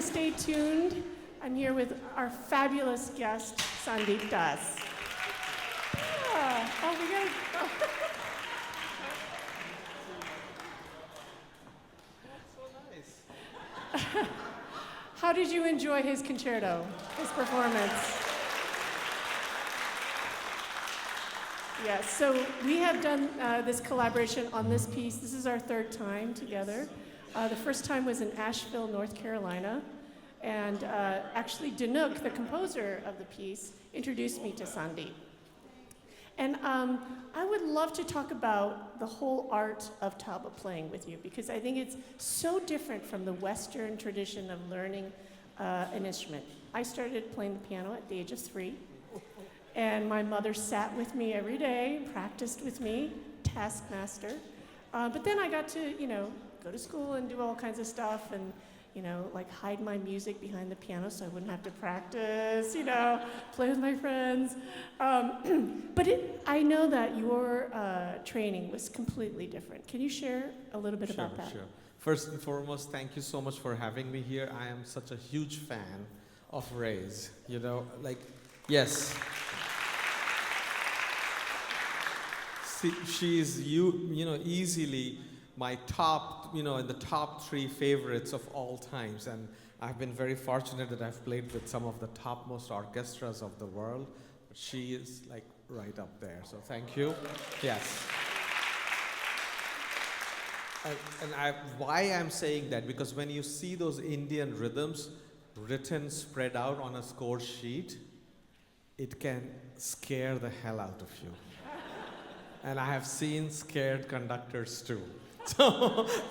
stay tuned. I'm here with our fabulous guest, Sandeep Das. Oh, we got to... That's so nice. How did you enjoy his concerto, his performance? Yes, so we have done this collaboration on this piece. This is our third time together. The first time was in Asheville, North Carolina. And actually, Danuk, the composer of the piece, introduced me to Sandeep. And I would love to talk about the whole art of tabla playing with you, because I think it's so different from the Western tradition of learning an instrument. I started playing the piano at the age of 3. And my mother sat with me every day, practiced with me, taskmaster. But then I got to, go to school and do all kinds of stuff and, like hide my music behind the piano so I wouldn't have to practice, play with my friends. But I know that your training was completely different. Can you share a little bit about that? Sure. First and foremost, thank you so much for having me here. I am such a huge fan of Ray's, yes. She's easily my top, in the top 3 favorites of all times. And I've been very fortunate that I've played with some of the topmost orchestras of the world. But she is right up there. So thank you. Yes. Why I'm saying that, because when you see those Indian rhythms written, spread out on a score sheet, it can scare the hell out of you. And I have seen scared conductors too.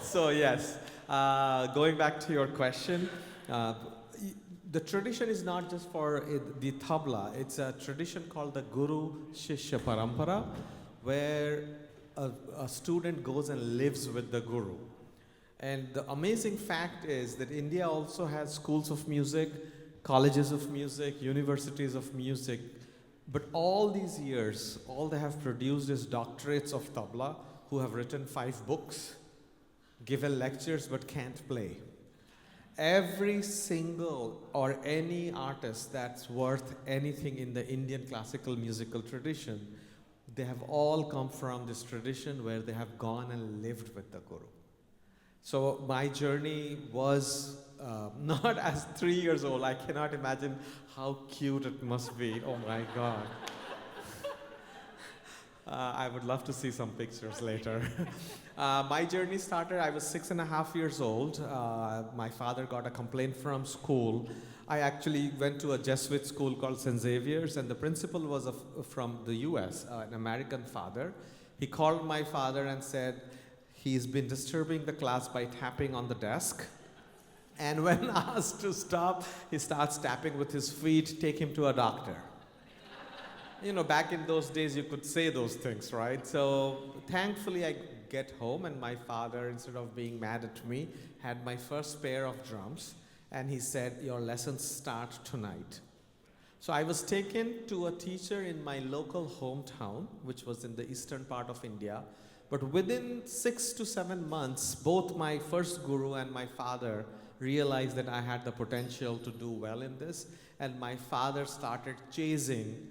So yes, going back to your question, the tradition is not just for the tabla. It's a tradition called the Guru Shishya Parampara, where a student goes and lives with the Guru. And the amazing fact is that India also has schools of music, colleges of music, universities of music. But all these years, all they have produced is doctorates of tabla who have written 5 books, given lectures but can't play. Every single or any artist that's worth anything in the Indian classical musical tradition, they have all come from this tradition where they have gone and lived with the Guru. So my journey was not as 3 years old. I cannot imagine how cute it must be. Oh my God. I would love to see some pictures later. My journey started, I was 6.5 years old. My father got a complaint from school. I actually went to a Jesuit school called St. Xavier's, and the principal was from the US, an American father. He called my father and said, he's been disturbing the class by tapping on the desk. And when asked to stop, he starts tapping with his feet, take him to a doctor. Back in those days, you could say those things, right? So thankfully, I get home, and my father, instead of being mad at me, had my first pair of drums, and he said, your lessons start tonight. So I was taken to a teacher in my local hometown, which was in the eastern part of India. But within 6 to 7 months, both my first guru and my father realized that I had the potential to do well in this, and my father started chasing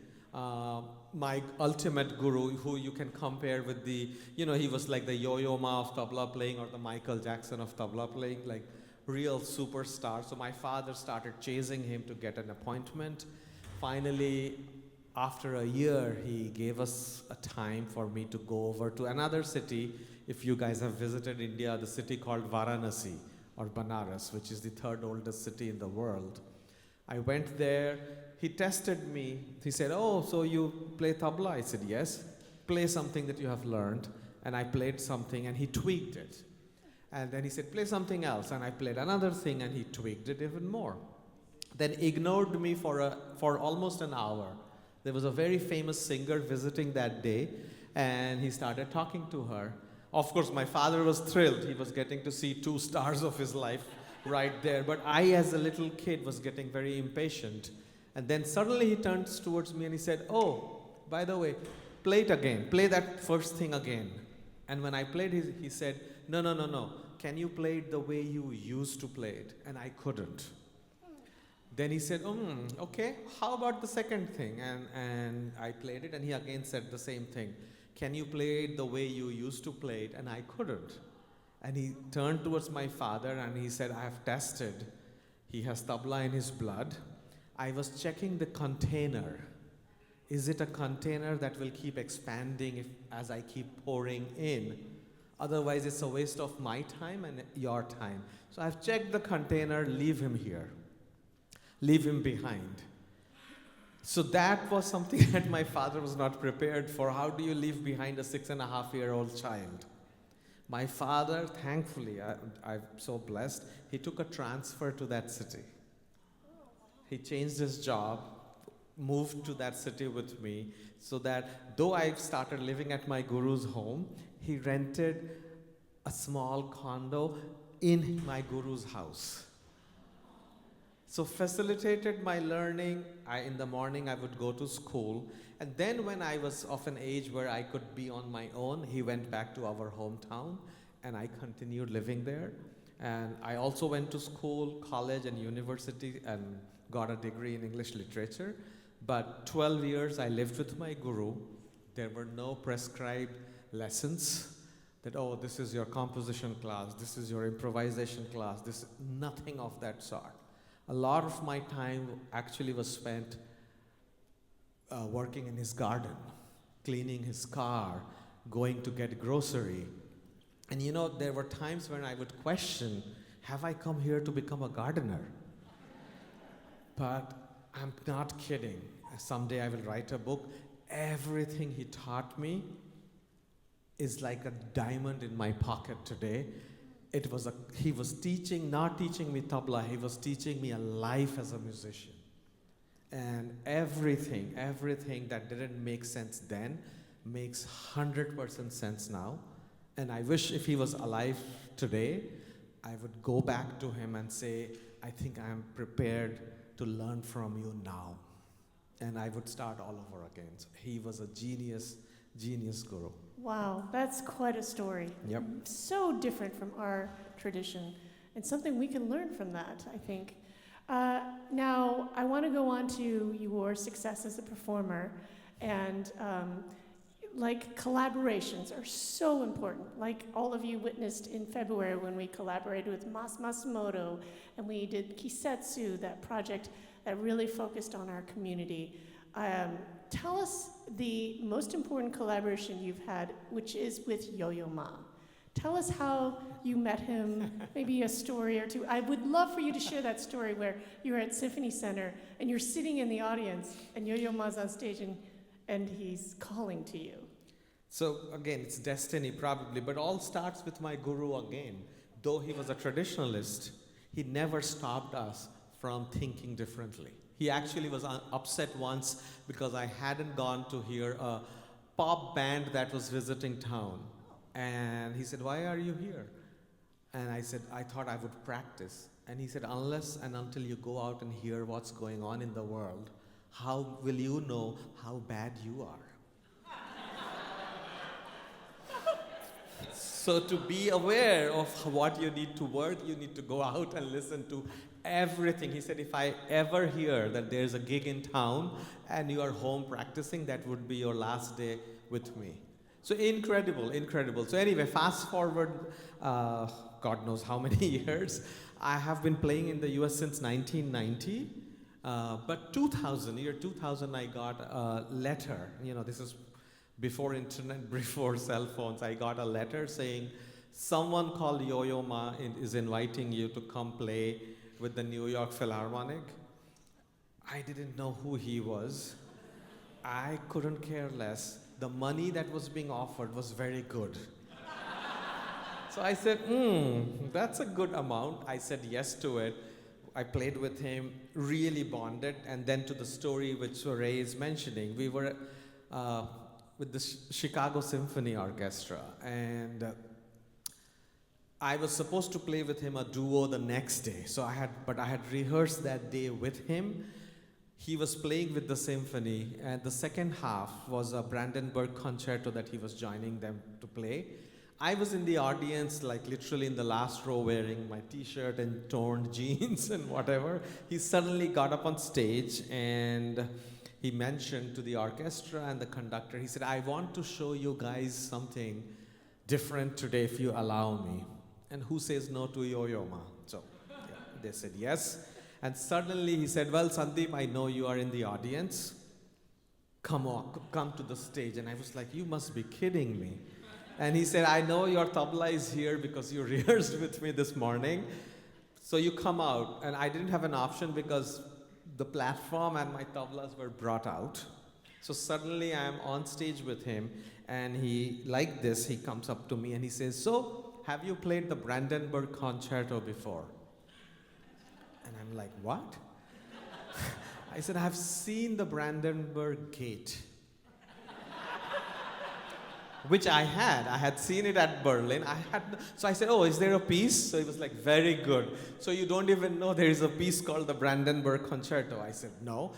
my ultimate guru, who you can compare with he was like the Yo-Yo Ma of tabla playing, or the Michael Jackson of tabla playing, like real superstar. So my father started chasing him to get an appointment. Finally, after a year, he gave us a time for me to go over to another city. If you guys have visited India, the city called Varanasi or Banaras, which is the 3rd oldest city in the world. I went there. He tested me. He said, oh, so you play tabla? I said, yes. Play something that you have learned. And I played something, and he tweaked it. And then he said, play something else. And I played another thing, and he tweaked it even more. Then ignored me for almost an hour. There was a very famous singer visiting that day, and he started talking to her. Of course, my father was thrilled. He was getting to see 2 stars of his life right there. But I, as a little kid, was getting very impatient. And then suddenly he turns towards me and he said, oh, by the way, play it again. Play that first thing again. And when I played, he said, no. Can you play it the way you used to play it? And I couldn't. Then he said, okay, how about the second thing? And I played it, and he again said the same thing. Can you play it the way you used to play it? And I couldn't. And he turned towards my father and he said, I have tested. He has tabla in his blood. I was checking the container. Is it a container that will keep expanding as I keep pouring in? Otherwise, it's a waste of my time and your time. So I've checked the container, leave him here. Leave him behind. So that was something that my father was not prepared for. How do you leave behind a 6.5-year-old child? My father, thankfully, I'm so blessed, he took a transfer to that city. He changed his job, moved to that city with me, so that though I started living at my guru's home, he rented a small condo in my guru's house. So facilitated my learning. In the morning I would go to school, and then when I was of an age where I could be on my own, he went back to our hometown and I continued living there. And I also went to school, college and university and got a degree in English literature. But 12 years I lived with my guru. There were no prescribed lessons that, oh, this is your composition class, this is your improvisation class, nothing of that sort. A lot of my time actually was spent working in his garden, cleaning his car, going to get grocery. And you know, there were times when I would question, have I come here to become a gardener? But I'm not kidding. Someday I will write a book. Everything he taught me is like a diamond in my pocket today. He was not teaching me tabla, he was teaching me a life as a musician. And everything that didn't make sense then makes 100% sense now. And I wish if he was alive today, I would go back to him and say, I think I'm prepared to learn from you now. And I would start all over again. So he was a genius guru. Wow, that's quite a story. Yep. So different from our tradition, and something we can learn from that, I think. Now, I want to go on to your success as a performer, and like collaborations are so important. Like all of you witnessed in February when we collaborated with Masamoto, and we did Kisetsu, that project that really focused on our community. Tell us the most important collaboration you've had, which is with Yo-Yo Ma. Tell us how you met him, maybe a story or two. I would love for you to share that story where you're at Symphony Center and you're sitting in the audience and Yo-Yo Ma's on stage and he's calling to you. So again, it's destiny probably, but all starts with my guru again. Though he was a traditionalist, he never stopped us from thinking differently. He actually was upset once because I hadn't gone to hear a pop band that was visiting town. And he said, why are you here? And I said, I thought I would practice. And he said, unless and until you go out and hear what's going on in the world, how will you know how bad you are? So to be aware of what you need to work, you need to go out and listen to everything. He said, if I ever hear that there's a gig in town and you are home practicing, that would be your last day with me. So incredible. So anyway, fast forward, God knows how many years. I have been playing in the US since 1990. But 2000, I got a letter. You know, this is before internet, before cell phones. I got a letter saying, someone called Yo-Yo Ma is inviting you to come play with the New York Philharmonic. I didn't know who he was. I couldn't care less. The money that was being offered was very good. So I said, that's a good amount. I said yes to it. I played with him, really bonded. And then to the story which Ray is mentioning, we were with the Chicago Symphony Orchestra. And I was supposed to play with him a duo the next day. But I had rehearsed that day with him. He was playing with the symphony, and the second half was a Brandenburg concerto that he was joining them to play. I was in the audience, like literally in the last row, wearing my t-shirt and torn jeans and whatever. He suddenly got up on stage and he mentioned to the orchestra and the conductor, he said, I want to show you guys something different today if you allow me. And who says no to Yo-Yo Ma? So yeah, they said yes. And suddenly he said, well, Sandeep, I know you are in the audience. Come on, come to the stage. And I was like, you must be kidding me. And he said, I know your tabla is here because you rehearsed with me this morning. So you come out. And I didn't have an option because the platform and my tablas were brought out. So suddenly I am on stage with him. And he, like this, he comes up to me and he says, so have you played the Brandenburg Concerto before? And I'm like, what? I said, I've seen the Brandenburg Gate. Which I had seen it at Berlin. So I said, oh, is there a piece? So he was like, very good. So you don't even know there is a piece called the Brandenburg Concerto. I said, no.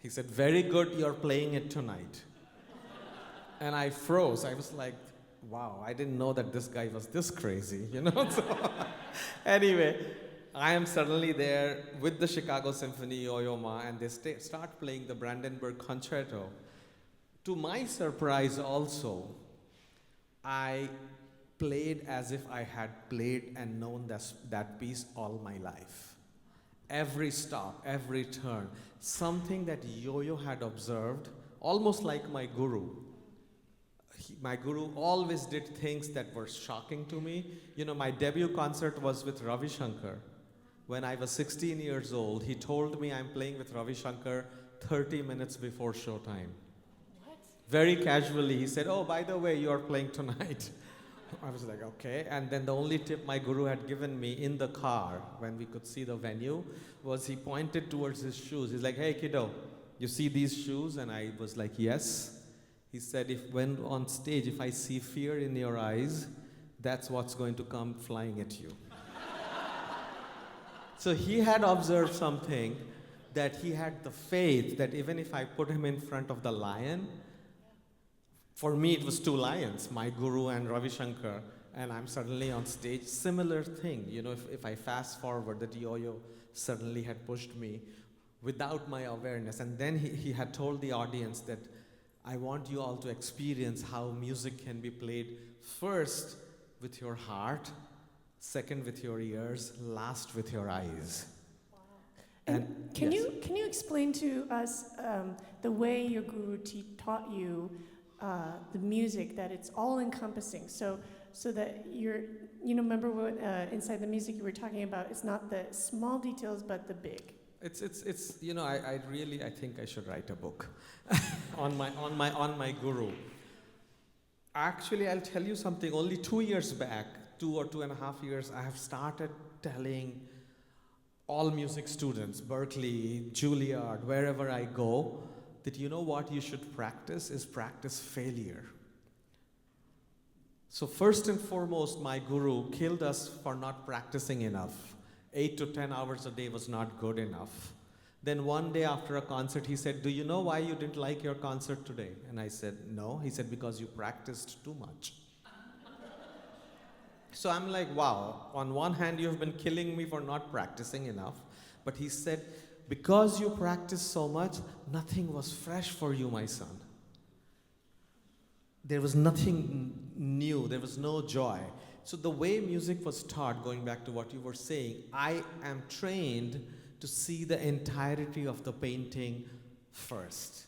He said, very good, you're playing it tonight. And I froze. I was like, wow, I didn't know that this guy was this crazy, you know? So anyway, I am suddenly there with the Chicago Symphony Yo-Yo Ma, and they start playing the Brandenburg Concerto. To my surprise also, I played as if I had played and known that piece all my life. Every stop, every turn, something that Yo-Yo had observed, almost like my guru. My guru always did things that were shocking to me. You know, my debut concert was with Ravi Shankar. When I was 16 years old, he told me I'm playing with Ravi Shankar 30 minutes before showtime. What? Very casually, he said, oh, by the way, you're playing tonight. I was like, okay. And then the only tip my guru had given me in the car when we could see the venue was he pointed towards his shoes. He's like, hey, kiddo, you see these shoes? And I was like, yes. He said, when on stage, if I see fear in your eyes, that's what's going to come flying at you. So he had observed something, that he had the faith that even if I put him in front of the lion, for me it was two lions, my guru and Ravi Shankar, and I'm suddenly on stage. Similar thing, you know, if I fast forward, that Yo-Yo suddenly had pushed me without my awareness. And then he had told the audience that I want you all to experience how music can be played first with your heart, second with your ears, last with your eyes. Wow. And can yes. you explain to us the way your guru taught you the music, that it's all encompassing, so that remember what inside the music you were talking about, it's not the small details but the big. It's you know, I think I should write a book on my guru. Actually, I'll tell you something. Only 2 years back, 2 or 2.5 years, I have started telling all music students, Berkeley, Juilliard, wherever I go, that you know what you should practice is practice failure. So first and foremost, my guru killed us for not practicing enough. 8 to 10 hours a day was not good enough. Then one day after a concert, he said, do you know why you didn't like your concert today? And I said, no. He said, because you practiced too much. So I'm like, wow, on one hand, you've been killing me for not practicing enough. But he said, because you practiced so much, nothing was fresh for you, my son. There was nothing new. There was no joy. So the way music was taught, going back to what you were saying, I am trained to see the entirety of the painting first,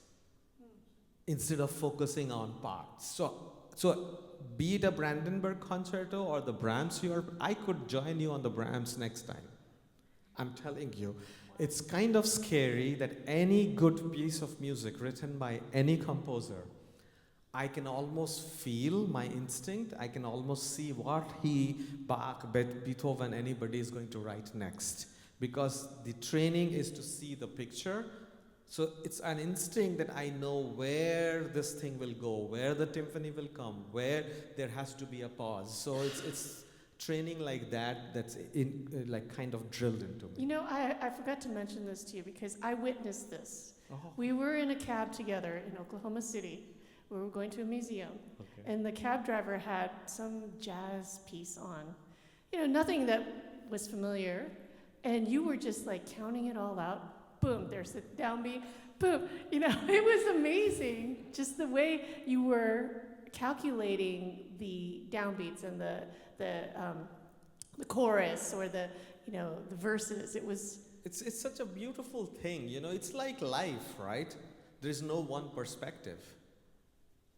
instead of focusing on parts. So be it a Brandenburg Concerto or the Brahms, I could join you on the Brahms next time. I'm telling you, it's kind of scary that any good piece of music written by any composer, I can almost feel my instinct. I can almost see what Bach, Beethoven, anybody is going to write next. Because the training is to see the picture. So it's an instinct that I know where this thing will go, where the timpani will come, where there has to be a pause. So it's training like that's like kind of drilled into me. You know, I forgot to mention this to you because I witnessed this. Oh. We were in a cab together in Oklahoma City We were going to a museum, Okay. and the cab driver had some jazz piece on. Nothing that was familiar, and you were just like counting it all out. Boom, there's the downbeat. Boom, it was amazing. Just the way you were calculating the downbeats and the chorus or the verses. It was. It's such a beautiful thing, it's like life, right? There's no one perspective.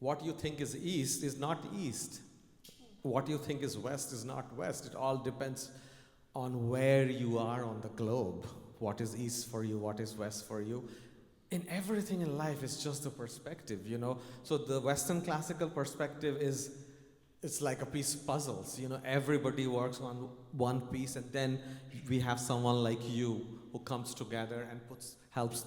What you think is east is not east. What you think is west is not west. It all depends on where you are on the globe. What is east for you, what is west for you. In everything in life, it's just a perspective, So the Western classical perspective it's like a piece of puzzles, Everybody works on one piece, and then we have someone like you who comes together and helps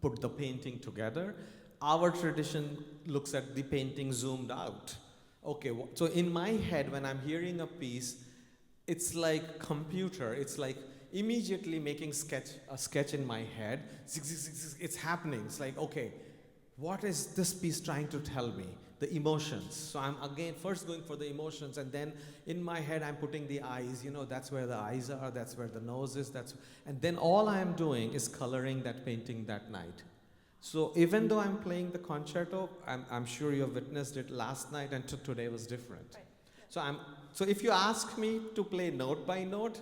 put the painting together. Our tradition looks at the painting zoomed out. Okay, so in my head, when I'm hearing a piece, it's like computer. It's like immediately making a sketch in my head. It's happening. It's like, okay, what is this piece trying to tell me? The emotions. So I'm again first going for the emotions, and then in my head I'm putting the eyes. That's where the eyes are. That's where the nose is. And then all I'm doing is coloring that painting that night. So even though I'm playing the concerto, I'm sure you have witnessed it last night, and today was different. Right. So if you ask me to play note by note,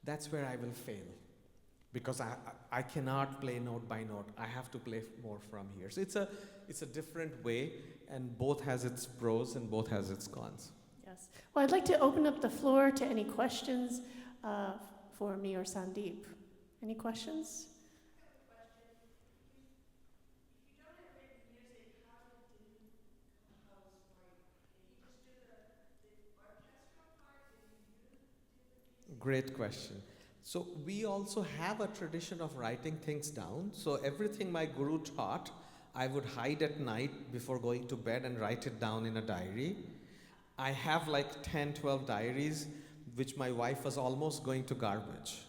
that's where I will fail, because I cannot play note by note. I have to play more from here. So it's a different way, and both has its pros and both has its cons. Yes. Well, I'd like to open up the floor to any questions for me or Sandeep. Any questions? Great question. So we also have a tradition of writing things down. So everything my guru taught, I would hide at night before going to bed and write it down in a diary. I have like 10, 12 diaries, which my wife was almost going to garbage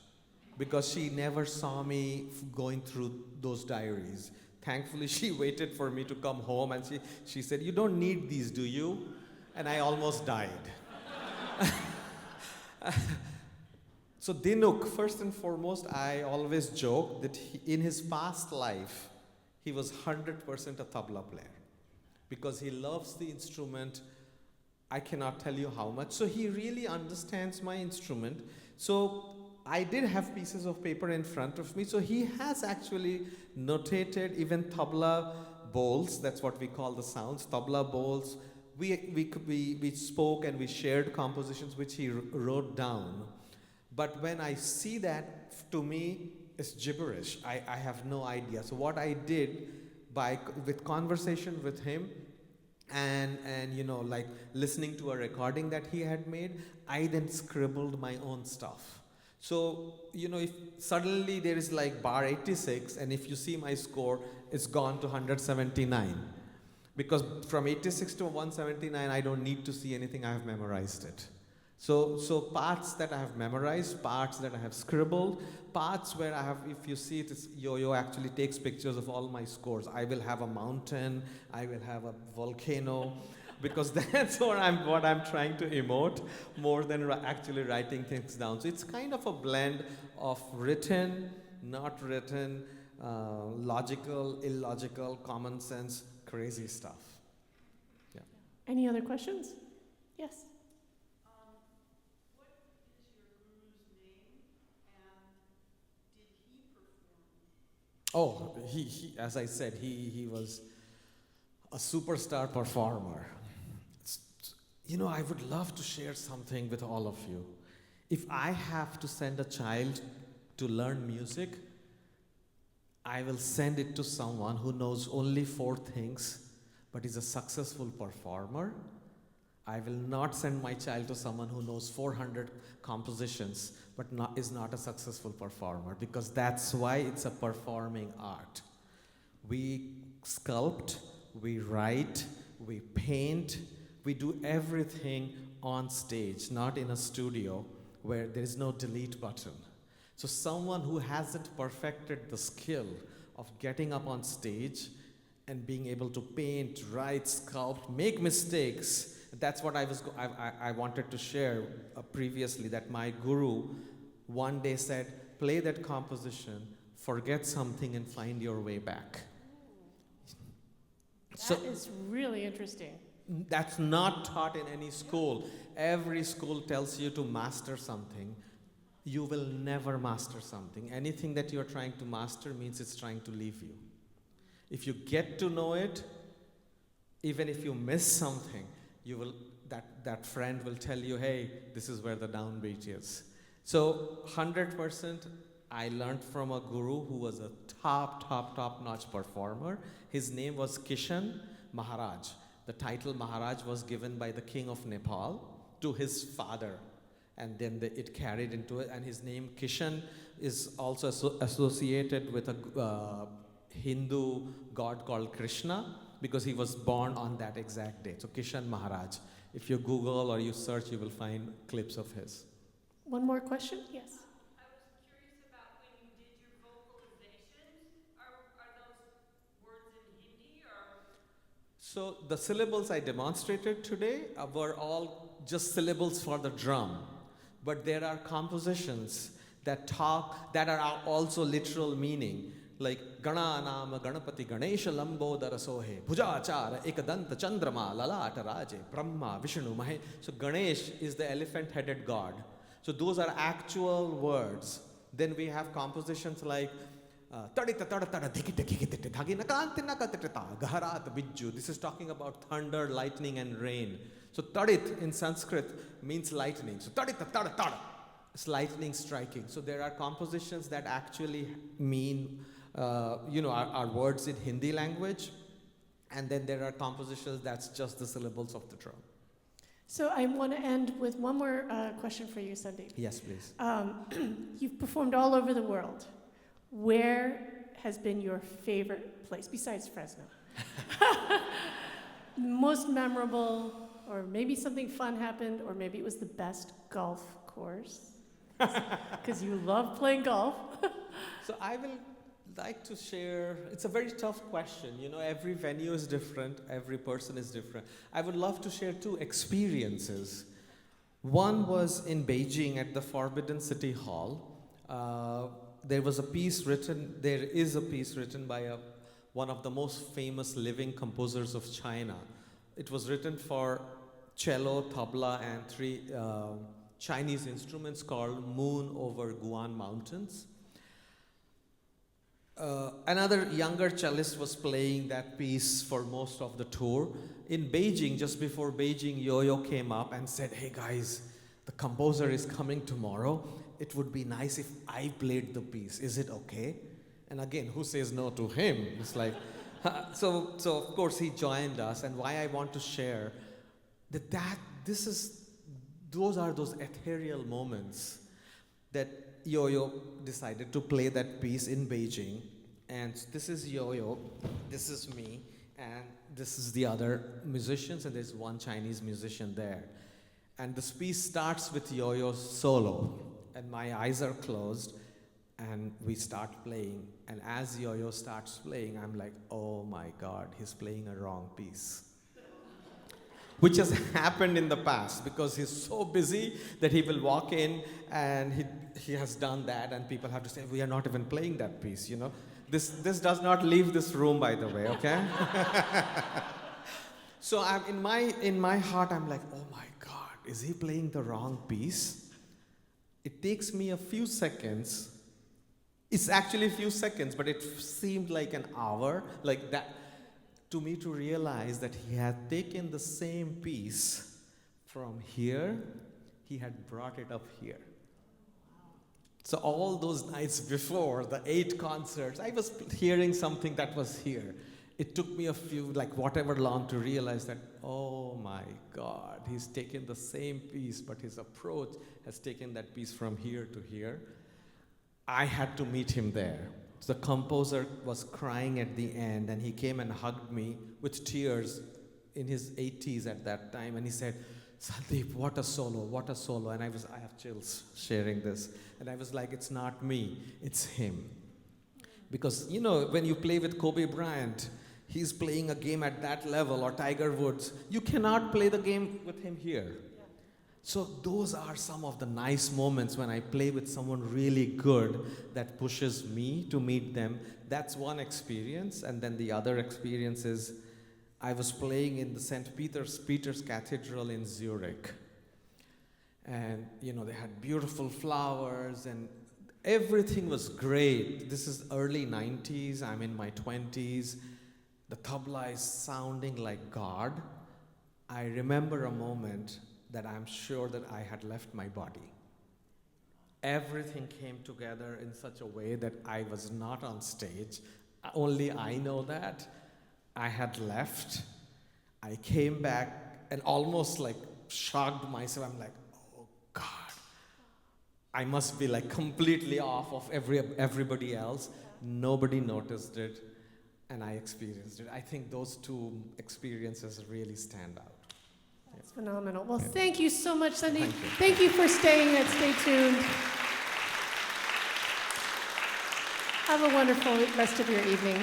because she never saw me going through those diaries. Thankfully, she waited for me to come home, and she said, "You don't need these, do you?" And I almost died. So Dinuk, first and foremost, I always joke that in his past life, he was 100% a tabla player because he loves the instrument. I cannot tell you how much. So he really understands my instrument. So I did have pieces of paper in front of me. So he has actually notated even tabla bowls. That's what we call the sounds, tabla bowls. We spoke and we shared compositions which he wrote down. But when I see that, to me, it's gibberish. I have no idea. So what I did with conversation with him and like listening to a recording that he had made, I then scribbled my own stuff. So, if suddenly there is like bar 86, and if you see my score, it's gone to 179. Because from 86 to 179, I don't need to see anything, I have memorized it. So parts that I have memorized, parts that I have scribbled, parts where I have, if you see it, Yo-Yo actually takes pictures of all my scores. I will have a mountain, I will have a volcano, because that's what I'm trying to emote more than actually writing things down. So it's kind of a blend of written, not written, logical, illogical, common sense, crazy stuff. Yeah. Any other questions? Yes. Oh, he as I said, he was a superstar performer. I would love to share something with all of you. If I have to send a child to learn music, I will send it to someone who knows only 4 things, but is a successful performer. I will not send my child to someone who knows 400 compositions, but is not a successful performer, because that's why it's a performing art. We sculpt, we write, we paint, we do everything on stage, not in a studio where there is no delete button. So someone who hasn't perfected the skill of getting up on stage and being able to paint, write, sculpt, make mistakes. That's what I wanted to share previously, that my guru one day said, play that composition, forget something and find your way back. That is really interesting. That's not taught in any school. Every school tells you to master something. You will never master something. Anything that you're trying to master means it's trying to leave you. If you get to know it, even if you miss something, that friend will tell you, hey, this is where the downbeat is. So 100%, I learned from a guru who was a top-notch performer. His name was Kishan Maharaj. The title Maharaj was given by the king of Nepal to his father. And then it carried into it. And his name, Kishan, is also associated with a Hindu god called Krishna, because he was born on that exact date. So Kishan Maharaj. If you Google or you search, you will find clips of his. One more question? Yes. I was curious about when you did your vocalizations, are those words in Hindi or? So the syllables I demonstrated today were all just syllables for the drum. But there are compositions that are also literal meaning. Like Gana Nama Ganapati Ganesha Lambodara Sohe Bhujachara Ekadanta Chandrama Lalata Raje Brahma Vishnu Mahe. So Ganesh is the elephant-headed god. So those are actual words. Then we have compositions like Tadita Tadatara Dikita Kikita Dhagina Kantina Katita Gaharat Bijju. This is talking about thunder, lightning, and rain. So Tadit in Sanskrit means lightning. So Tadita Tadatara. It's lightning striking. So there are compositions that actually mean are words in Hindi language, and then there are compositions that's just the syllables of the drum. So I want to end with one more question for you, Sandeep. Yes, please. You've performed all over the world. Where has been your favorite place, besides Fresno? Most memorable, or maybe something fun happened, or maybe it was the best golf course? Because you love playing golf. So I will like to share, it's a very tough question. Every venue is different, every person is different. I would love to share two experiences. One was in Beijing at the Forbidden City Hall. There is a piece written by one of the most famous living composers of China. It was written for cello, tabla, and three Chinese instruments called Moon Over Guan Mountains. Another younger cellist was playing that piece for most of the tour. In Beijing, just before Beijing, Yo-Yo came up and said, hey guys, the composer is coming tomorrow. It would be nice if I played the piece. Is it okay? And again, who says no to him? It's like, so of course he joined us. And why I want to share those are those ethereal moments that Yo-Yo decided to play that piece in Beijing. And this is Yo-Yo, this is me, and this is the other musicians, and there's one Chinese musician there. And this piece starts with Yo-Yo's solo, and my eyes are closed, and we start playing. And as Yo-Yo starts playing, I'm like, oh my God, he's playing a wrong piece. Which has happened in the past, because he's so busy that he will walk in and he has done that, and people have to say, we are not even playing that piece, This does not leave this room, by the way, okay? So in my heart, I'm like, oh my God, is he playing the wrong piece? It takes me a few seconds. It's actually a few seconds, but it seemed like an hour, like that, to me to realize that he had taken the same piece from here, he had brought it up here. So all those nights before, the 8 concerts, I was hearing something that was here. It took me a few, whatever long to realize that, oh my God, he's taken the same piece, but his approach has taken that piece from here to here. I had to meet him there. The composer was crying at the end, and he came and hugged me with tears, in his 80s at that time, and he said, Sandeep, what a solo. And I have chills sharing this. And I was like, it's not me, it's him. Because, when you play with Kobe Bryant, he's playing a game at that level, or Tiger Woods. You cannot play the game with him here. So those are some of the nice moments when I play with someone really good that pushes me to meet them. That's one experience. And then the other experience is I was playing in the St. Peter's Cathedral in Zurich. And, you know, they had beautiful flowers and everything was great. This is early 90s, I'm in my 20s. The tabla is sounding like God. I remember a moment that I'm sure that I had left my body. Everything came together in such a way that I was not on stage. Only I know that. I had left. I came back and almost like shocked myself. I'm like, oh God, I must be like completely off of everybody else. Nobody noticed it, and I experienced it. I think those two experiences really stand out. That's phenomenal. Well, thank you so much, Sandeep. Thank you. Thank you for staying and stay tuned. Have a wonderful rest of your evening.